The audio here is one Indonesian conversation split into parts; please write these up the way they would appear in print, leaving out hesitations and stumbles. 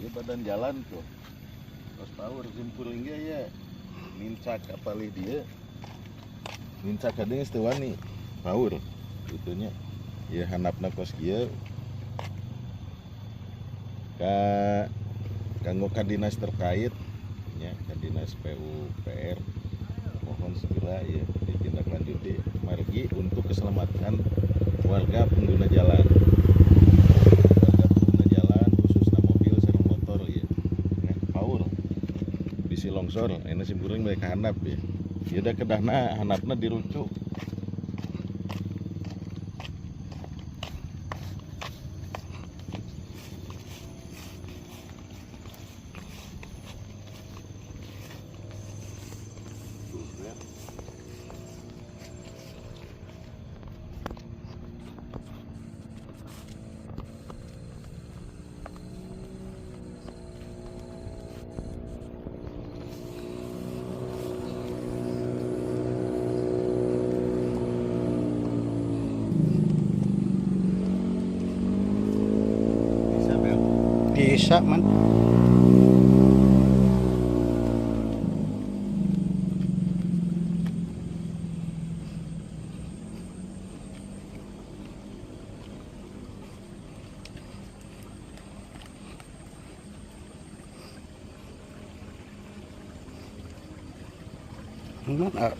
Dia badan jalan tuh. Terus power simpuling ya. Mincak apalih dia. Mincak kadang istewani power itunya. Ya handapna kos kieu. Kanggo ka dinas terkait nya ka dinas PUPR mohon segera ya ditindaklanjuti margi untuk keselamatan warga pengguna jalan khususnya mobil sareng motor ya power bisi longsor ini simpuring bae ka handap ya ieu da kedahna handapna dirucuk. Bisa man.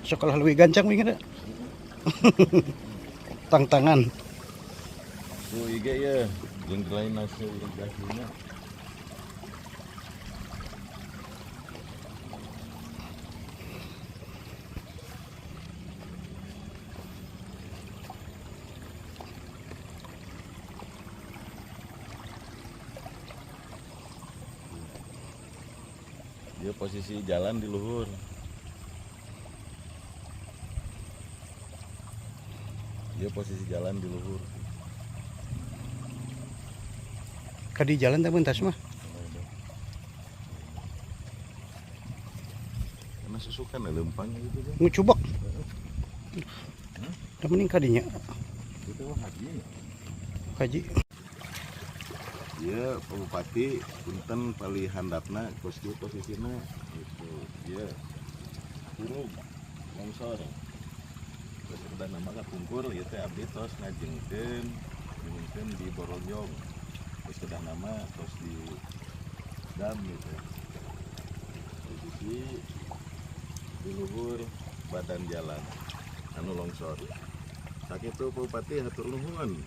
Sekolah lebih gancang mungkin. Tang-tangan. Tuh IG ya, yang lain hasil irigasinya. Dia posisi jalan di luhur. Kadi jalan tak bentas mah. Karena susukan lempangnya gitu kan. Ngucubak. Udah mending kadinya. Itu haji. Haji. Dia Bupati punten pali handapna kosku posisina itu dia kurung longsor. Terus udah nama kapungkur ieu teh abdi tos ngajengkeun di Borojong. Terus udah nama tos di dam gitu. Posisi di luhur badan jalan anu longsor. Sakitu Bupati hatur nuhun.